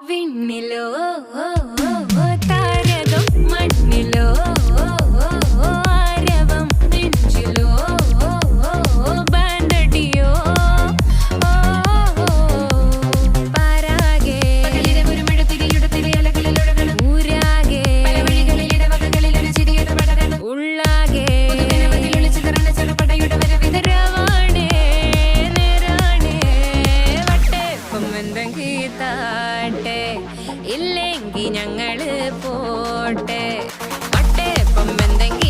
വിണ്ണിലോ താരകം മണ്ണിലോ ആരവം നെഞ്ചിലോ ബാൻഡടിയോ പാരാകെ ഊരാകെ ഉള്ളാകെ രവാണേ നേരാണേ വട്ടേപ്പം എന്തെങ്കി താട്ടെ ഇല്ലെങ്കി ഞങ്ങള് പോട്ടെ വട്ടേപ്പം എന്തെങ്കി